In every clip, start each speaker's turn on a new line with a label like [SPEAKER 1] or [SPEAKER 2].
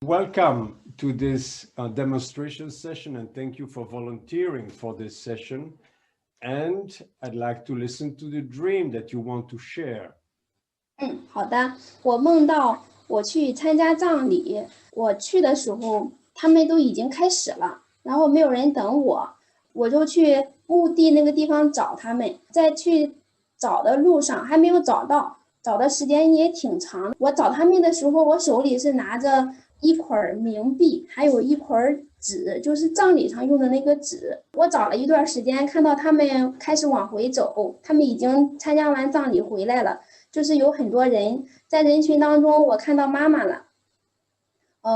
[SPEAKER 1] Welcome to this demonstration session, and thank you for volunteering for this session. And I'd like to listen to the dream that you want to share.
[SPEAKER 2] 好的，我梦到我去参加葬礼，我去的时候他们都已经开始了，然后没有人等我，我就去墓地那个地方找他们，在去找的路上还没有找到，找的时间也挺长。我找他们的时候，我手里是拿着一捆冥币，还有一捆纸，就是葬礼上用的那个纸。我找了一段时间，看到他们开始往回走，他们已经参加完葬礼回来了，就是有很多人，在人群当中，我看到妈妈了。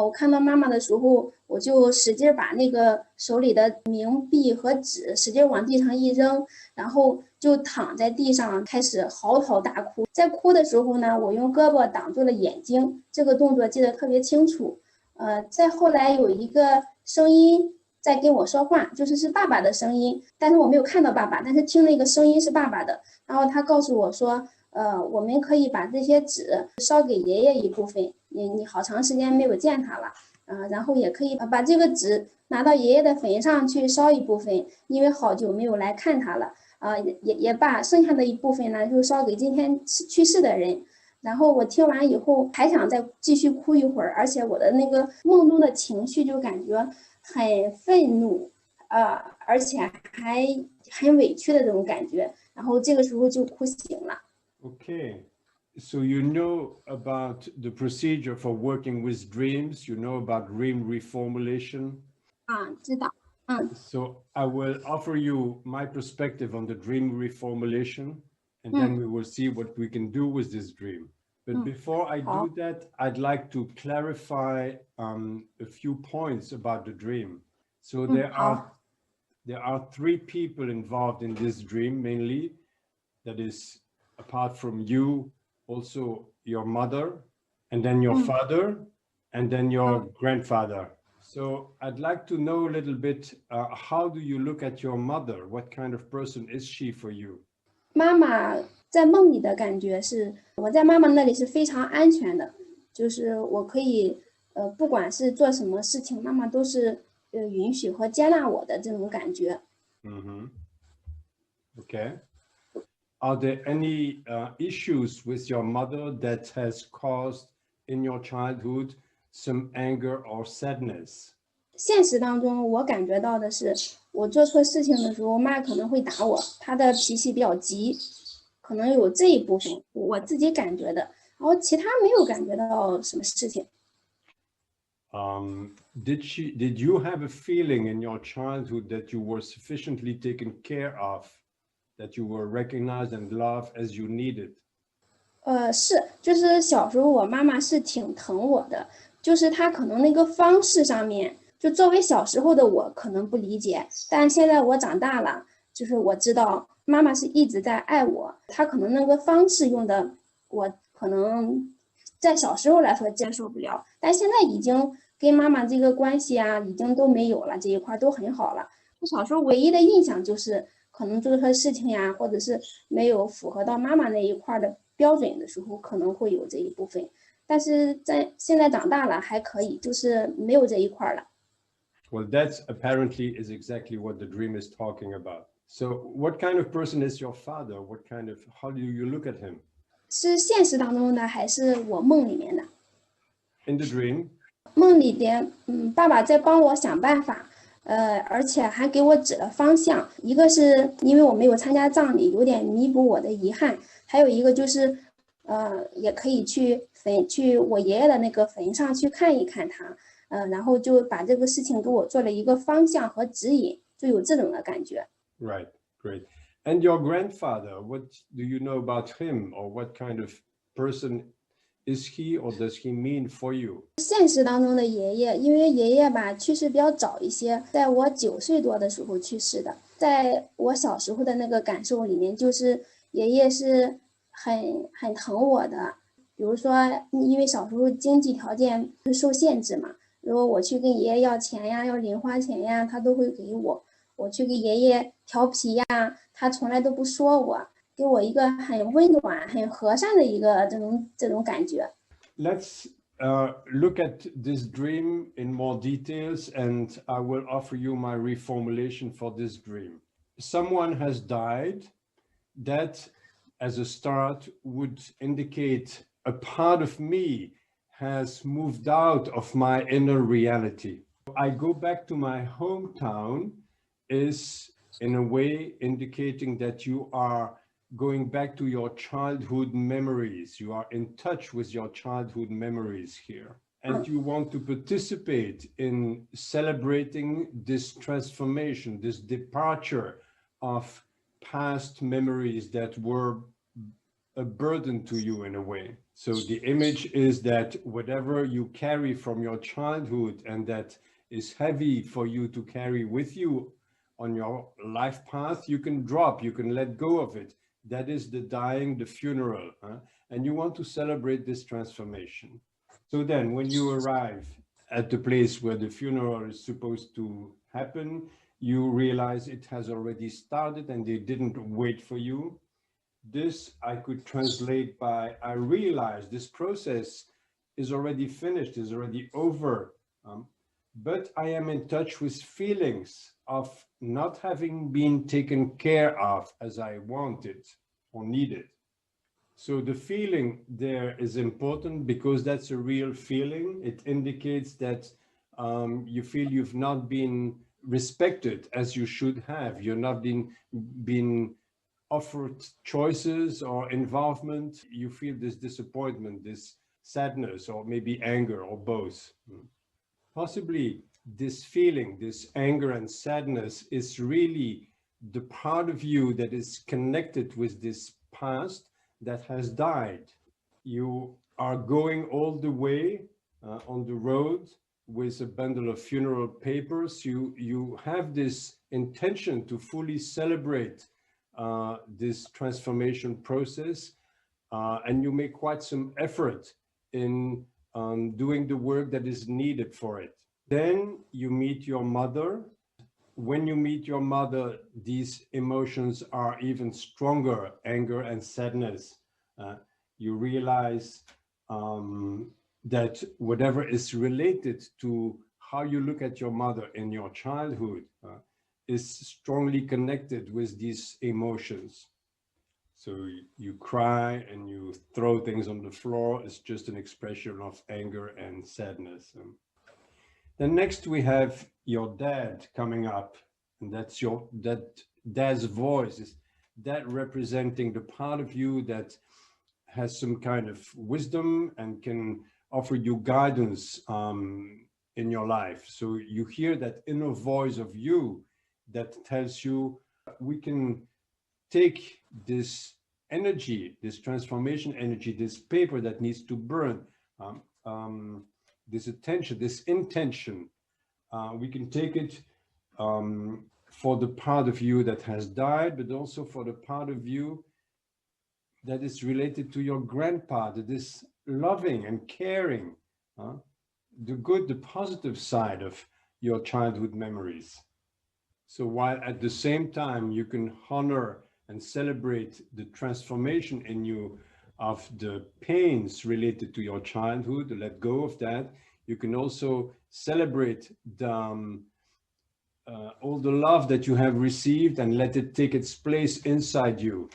[SPEAKER 2] 我看到妈妈的时候，我就使劲把那个手里的冥币和纸使劲往地上一扔，然后就躺在地上开始嚎啕大哭。在哭的时候呢，我用胳膊挡住了眼睛，这个动作记得特别清楚。再后来有一个声音在跟我说话，是爸爸的声音，但是我没有看到爸爸，但是听那个声音是爸爸的。然后他告诉我说，我们可以把这些纸烧给爷爷一部分，你好长时间没有见他了，然后也可以把这个纸拿到爷爷的坟上去烧一部分，因为好久没有来看他了，也把剩下的一部分呢就烧给今天去世的人。然后我听完以后还想再继续哭一会儿，而且我的那个梦中的情绪就感觉很愤怒，而且还很委屈的这种感觉，然后这个时候就哭醒了。
[SPEAKER 1] Okay, so you know about the procedure for working with dreams, you know about dream reformulation.
[SPEAKER 2] 知道。
[SPEAKER 1] So I will offer you my perspective on the dream reformulation, and then we will see what we can do with this dream. But before I do that, I'd like to clarify a few points about the dream. So there are three people involved in this dream mainly. That is, apart from you, also your mother, and then your father, and then your grandfather. So I'd like to know a little bit, how do you look at your mother? What kind of person is she for you?
[SPEAKER 2] 妈妈在梦里的感觉是，我在妈妈那里是非常安全的，就是我可以，不管是做什么事情，妈妈都是允许和接纳我的这种感觉。
[SPEAKER 1] Okay. Are there any issues with your mother that has caused in your childhood some anger or sadness?
[SPEAKER 2] 现实当中，我感觉到的是，我做错事情的时候，妈可能会打我，她的脾气比较急，可能有这一部分我自己感觉的，然后其他没有感觉到什么事情。
[SPEAKER 1] Did you have a feeling in your childhood that you were sufficiently taken care of, that you were recognized and loved as you needed?
[SPEAKER 2] 就是小时候我妈妈是挺疼我的，就是她可能那个方式上面，就作为小时候的我可能不理解，但现在我长大了，就是我知道妈妈是一直在爱我，她可能那个方式用的我可能在小时候来说接受不了，但现在已经跟妈妈这个关系啊，已经都没有了，这一块都很好了。我小时候唯一的印象就是可能做错事情呀，或者是没有符合到妈妈那一块的标准的时候，可能会有这一部分，但是在现在长大了还可以，就是没有这一块了。
[SPEAKER 1] Well, that's apparently is exactly what the dream is talking about. So what kind of person is your father? How do you look at him?
[SPEAKER 2] 是现实当中的还是我梦里面的？
[SPEAKER 1] In the dream?
[SPEAKER 2] 梦里边，爸爸在帮我想办法，而且还给我指了方向。一个是因为我没有参加葬礼，有点弥补我的遗憾；还有一个就是，也可以去我爷爷的那个坟上去看一看他，然后就把这个事情给我做了一个方向和指引，就有这种的感觉。
[SPEAKER 1] Right, great. And your grandfather, what do you know about him, or what kind of person is he, or does he mean for you?
[SPEAKER 2] 现实当中的爷爷，因为爷爷吧去世比较早一些，在我9岁多的时候去世的。在我小时候的那个感受里面，就是爷爷是很疼我的。比如说，因为小时候经济条件受限制嘛，如果我去跟爷爷要钱呀，要零花钱呀，他都会给我。我去给爷爷调皮呀，他从来都不说我，给我一个很温暖、很和善的一个这种感觉。
[SPEAKER 1] Let's look at this dream in more details, and I will offer you my reformulation for this dream. Someone has died. That, as a start, would indicate a part of me has moved out of my inner reality. I go back to my hometown is in a way indicating that you are going back to your childhood memories. You are in touch with your childhood memories here. And you want to participate in celebrating this transformation, this departure of past memories that were a burden to you in a way. So the image is that whatever you carry from your childhood and that is heavy for you to carry with you on your life path, you can drop, you can let go of it. That is the dying, the funeral, and you want to celebrate this transformation. So then when you arrive at the place where the funeral is supposed to happen, you realize it has already started and they didn't wait for you. This I could translate by, I realize this process is already finished, is already over, but I am in touch with feelings of not having been taken care of as I wanted or needed. So the feeling there is important because that's a real feeling. It indicates that you feel you've not been respected as you should have. You're not been offered choices or involvement. You feel this disappointment, this sadness, or maybe anger, or both. Possibly this feeling, this anger and sadness is really the part of you that is connected with this past that has died. You are going all the way on the road with a bundle of funeral papers. You have this intention to fully celebrate this transformation process, and you make quite some effort in doing the work that is needed for it. Then you meet your mother. When you meet your mother, these emotions are even stronger, anger and sadness. You realize that whatever is related to how you look at your mother in your childhood is strongly connected with these emotions. So you cry and you throw things on the floor. It's just an expression of anger and sadness. Then next we have your dad coming up, and that's that dad's voice, is that representing the part of you that has some kind of wisdom and can offer you guidance in your life. So you hear that inner voice of you that tells you, we can take this energy, this transformation energy, this paper that needs to burn, this attention, this intention, we can take it for the part of you that has died, but also for the part of you that is related to your grandpa, that is loving and caring, the good, the positive side of your childhood memories. So while at the same time you can honor and celebrate the transformation in you of the pains related to your childhood, to let go of that, you can also celebrate the, all the love that you have received and let it take its place inside you.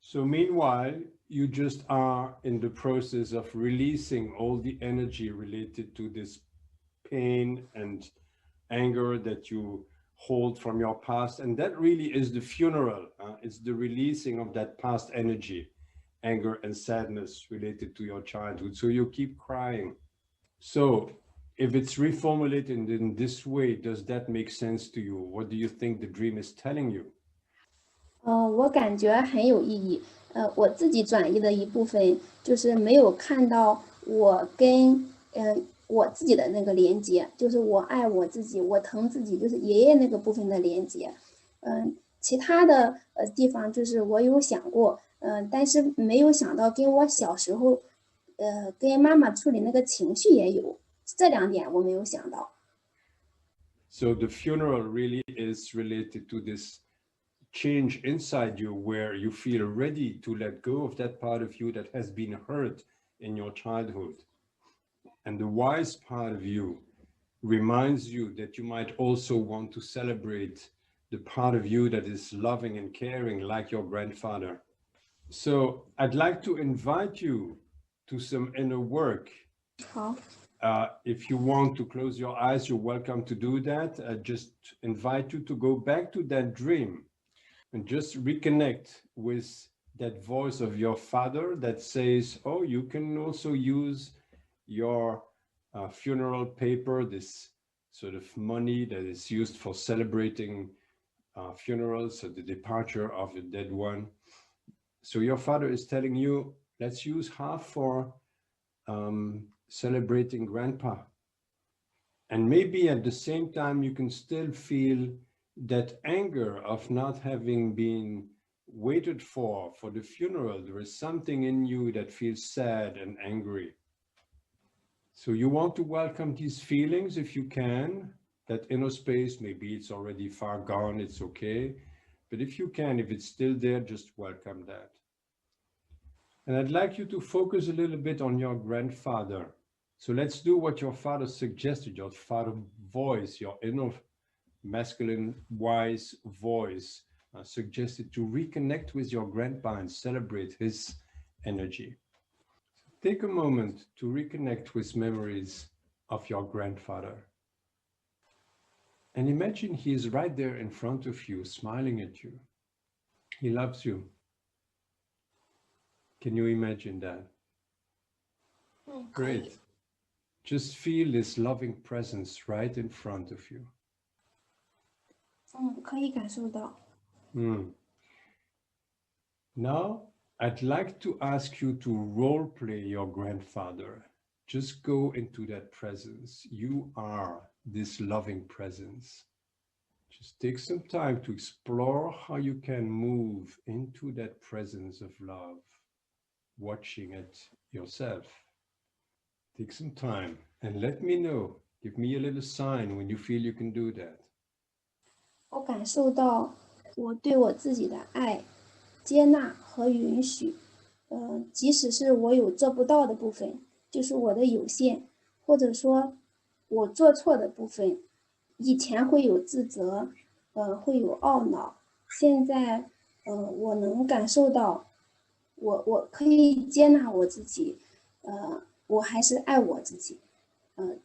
[SPEAKER 1] So meanwhile, you just are in the process of releasing all the energy related to this pain and anger that you hold from your past. And that really is the funeral. It's the releasing of that past energy, anger and sadness related to your childhood. So you keep crying. So if it's reformulated in this way, does that make sense to you? What do you think the dream is telling you?
[SPEAKER 2] 我感觉很有意义。我自己转译的一部分就是没有看到我跟我自己的那个连接，就是我爱我自己，我疼自己，就是爷爷那个部分的连接。其他的地方就是我有想过，但是没有想到跟我小时候跟妈妈处理那个情绪也有，这两点我没有想到。
[SPEAKER 1] So the funeral really is related to this change inside you where you feel ready to let go of that part of you that has been hurt in your childhood. And the wise part of you reminds you that you might also want to celebrate the part of you that is loving and caring like your grandfather. So I'd like to invite you to some inner work.
[SPEAKER 2] 好，
[SPEAKER 1] If you want to close your eyes, you're welcome to do that. I just invite you to go back to that dream and just reconnect with that voice of your father that says, oh, you can also use your funeral paper, this sort of money that is used for celebrating funerals, so the departure of a dead one. So your father is telling you, let's use half for celebrating grandpa. And maybe at the same time, you can still feel that anger of not having been waited for the funeral. There is something in you that feels sad and angry. So you want to welcome these feelings if you can, that inner space. Maybe it's already far gone, it's okay. But if you can, if it's still there, just welcome that. And I'd like you to focus a little bit on your grandfather. So let's do what your father suggested, your father voice, your inner masculine wise voice suggested to reconnect with your grandpa and celebrate his energy. Take a moment to reconnect with memories of your grandfather. And imagine he is right there in front of you, smiling at you. He loves you. Can you imagine that? Great. Just feel this loving presence right in front of you.
[SPEAKER 2] 可以感受到。
[SPEAKER 1] Now, I'd like to ask you to role play your grandfather. Just go into that presence. You are this loving presence. Just take some time to explore how you can move into that presence of love, watching it yourself. Take some time and let me know. Give me a little sign when you feel you can do that.
[SPEAKER 2] 我感受到我对我自己的爱、接纳和允许。即使是我有做不到的部分，就是我的有限，或者说我做错的部分，以前会有自责，会有懊恼。现在，我能感受到我可以接纳我自己，我还是爱我自己。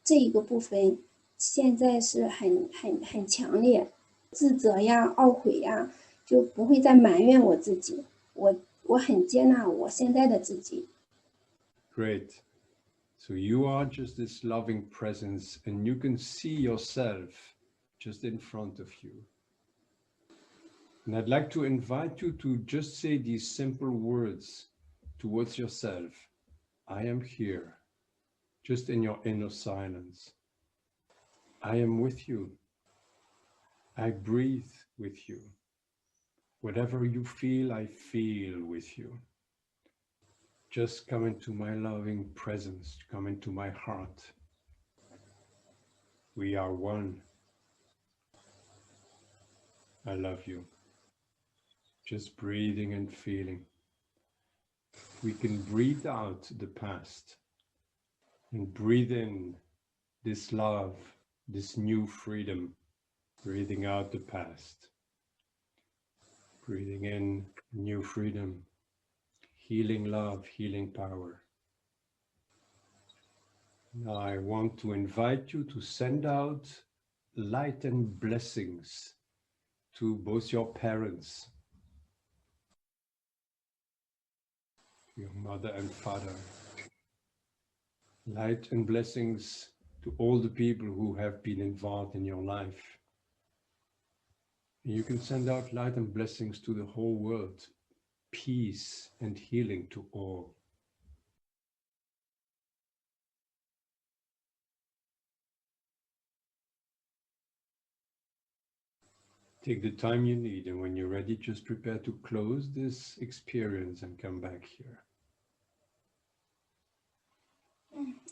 [SPEAKER 2] 这一个部分现在是很强烈。自责呀、懊悔呀，就不会再埋怨我自己。我很接纳我现在的自己。
[SPEAKER 1] Great. So you are just this loving presence and you can see yourself just in front of you. And I'd like to invite you to just say these simple words towards yourself. I am here, just in your inner silence. I am with you. I breathe with you. Whatever you feel, I feel with you. Just come into my loving presence, come into my heart. We are one. I love you. Just breathing and feeling. We can breathe out the past and breathe in this love, this new freedom. Breathing out the past. Breathing in new freedom, healing love, healing power. Now I want to invite you to send out light and blessings to both your parents, your mother and father. Light and blessings to all the people who have been involved in your life. You can send out light and blessings to the whole world, peace and healing to all. Take the time you need, and when you're ready, just prepare to close this experience and come back here.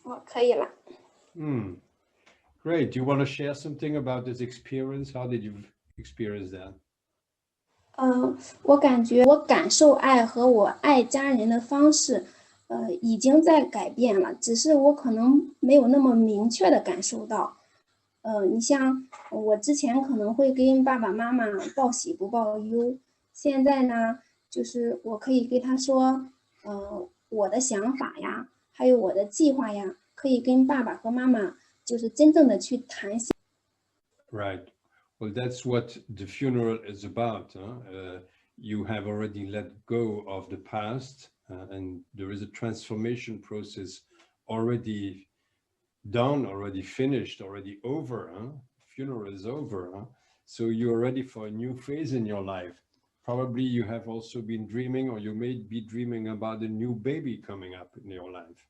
[SPEAKER 2] 我可以了。
[SPEAKER 1] Great. Do you want to share something about this experience? How did you experience that?
[SPEAKER 2] 我感觉我感受爱和我爱家人的方式，已经在改变了，只是我可能没有那么明确的感受到。你像我之前可能会跟爸爸妈妈报喜不报忧，现在呢，就是我可以跟他说，我的想法呀，还有我的计划呀，可以跟爸爸和妈妈就是真正的去谈。
[SPEAKER 1] Right. Well, that's what the funeral is about. You have already let go of the past, and there is a transformation process already done, already finished, already over. Funeral is over. So you're ready for a new phase in your life. Probably you have also been dreaming, or you may be dreaming about a new baby coming up in your life.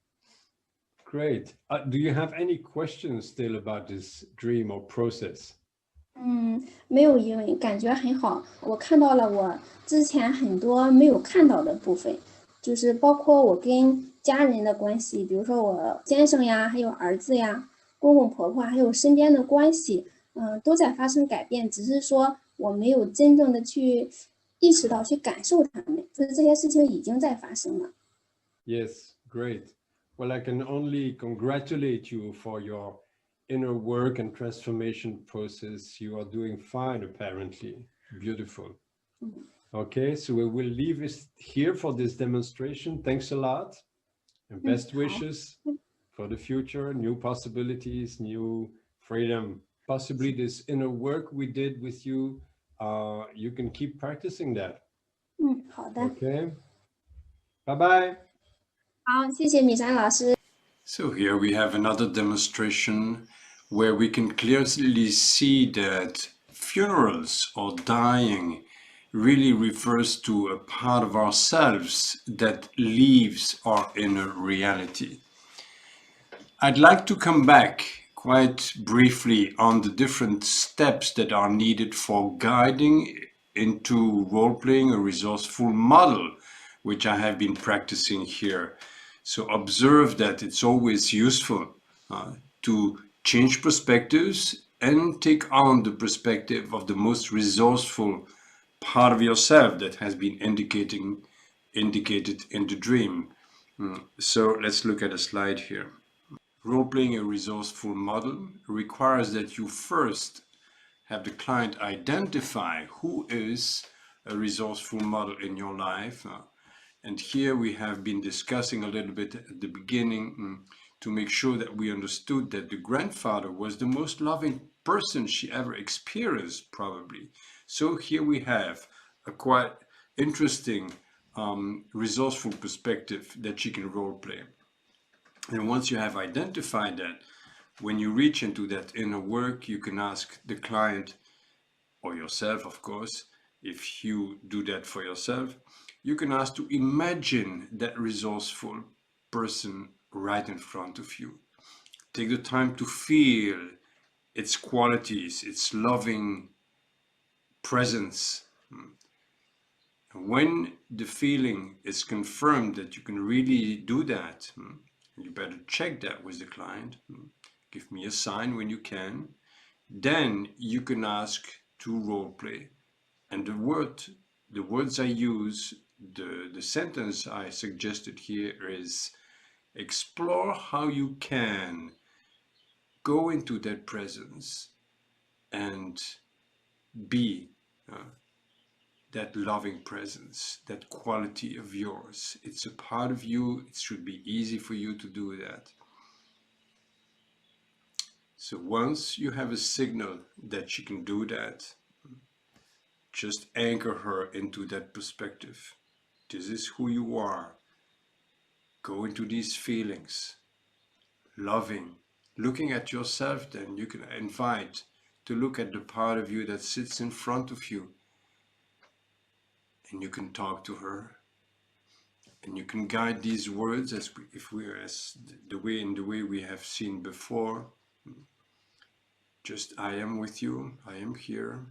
[SPEAKER 1] Great. Do you have any questions still about this dream or process?
[SPEAKER 2] 没有疑问，感觉很好。我看到了我之前很多没有看到的部分，就是包括我跟家人的关系，比如说我先生呀，还有儿子呀、公公婆婆，还有身边的关系，都在发生改变。只是说我没有真正的去意识到、去感受他们，就是这些事情已经在发生了。
[SPEAKER 1] Yes, great. Well, I can only congratulate you for your inner work and transformation process. You are doing fine, apparently. Beautiful. Okay, so we will leave it here for this demonstration. Thanks a lot, and best
[SPEAKER 2] 好，
[SPEAKER 1] wishes for the future, new possibilities, new freedom. Possibly this inner work we did with you, you can keep practicing that.
[SPEAKER 2] 好的，
[SPEAKER 1] Okay, bye-bye.
[SPEAKER 2] 好，谢谢米山老师。
[SPEAKER 1] So here we have another demonstration where we can clearly see that funerals or dying really refers to a part of ourselves that leaves our inner reality. I'd like to come back quite briefly on the different steps that are needed for guiding into role-playing a resourceful model, which I have been practicing here. So observe that it's always useful to change perspectives and take on the perspective of the most resourceful part of yourself that has been indicated in the dream. So let's look at a slide here. Role-playing a resourceful model requires that you first have the client identify who is a resourceful model in your life. And here we have been discussing a little bit at the beginning to make sure that we understood that the grandfather was the most loving person she ever experienced, probably. So here we have a quite interesting resourceful perspective that she can role-play. And once you have identified that, when you reach into that inner work, you can ask the client, or yourself, of course, if you do that for yourself, you can ask to imagine that resourceful person right in front of you. Take the time to feel its qualities, its loving presence. When the feeling is confirmed that you can really do that, you better check that with the client. Give me a sign when you can. Then you can ask to role play. And the words I use, the sentence I suggested here is explore how you can go into that presence and be that loving presence, that quality of yours. It's a part of you. It should be easy for you to do that. So once you have a signal that she can do that, just anchor her into that perspective. This is who you are. Go into these feelings. Loving. Looking at yourself, then you can invite to look at the part of you that sits in front of you. And you can talk to her. And you can guide these words as the way we have seen before. Just I am with you. I am here.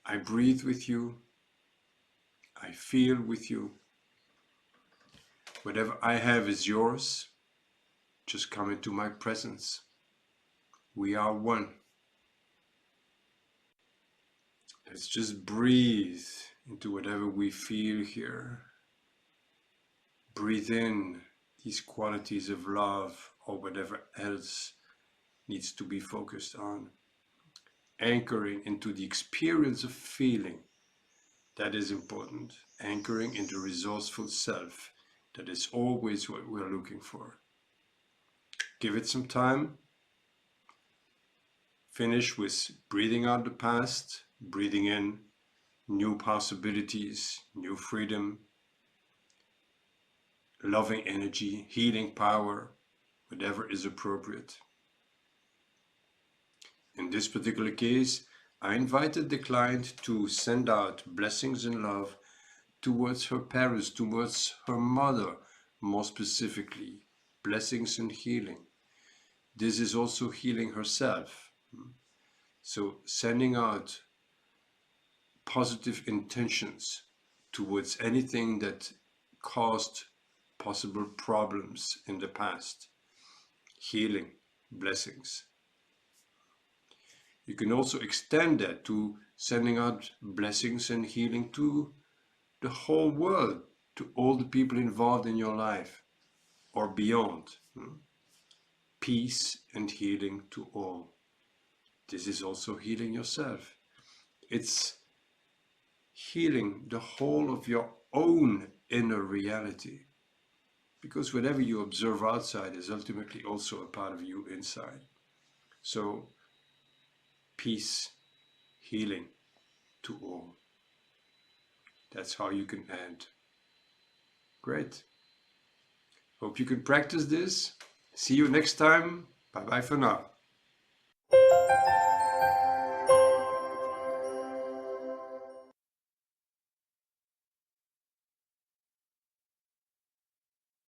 [SPEAKER 1] I breathe with you. I feel with you. Whatever I have is yours. Just come into my presence. We are one. Let's just breathe into whatever we feel here. Breathe in these qualities of love or whatever else needs to be focused on. Anchoring into the experience of feeling. That is important. Anchoring in the resourceful self. That is always what we're looking for. Give it some time. Finish with breathing out the past, breathing in new possibilities, new freedom, loving energy, healing power, whatever is appropriate. In this particular case, I invited the client to send out blessings and love towards her parents, towards her mother, more specifically, blessings and healing. This is also healing herself. So sending out positive intentions towards anything that caused possible problems in the past. Healing, blessings. You can also extend that to sending out blessings and healing to the whole world, to all the people involved in your life or beyond. Peace and healing to all. This is also healing yourself. It's healing the whole of your own inner reality. Because whatever you observe outside is ultimately also a part of you inside. So, peace, healing to all. That's how you can end. Great. Hope you can practice this. See you next time. Bye bye for now.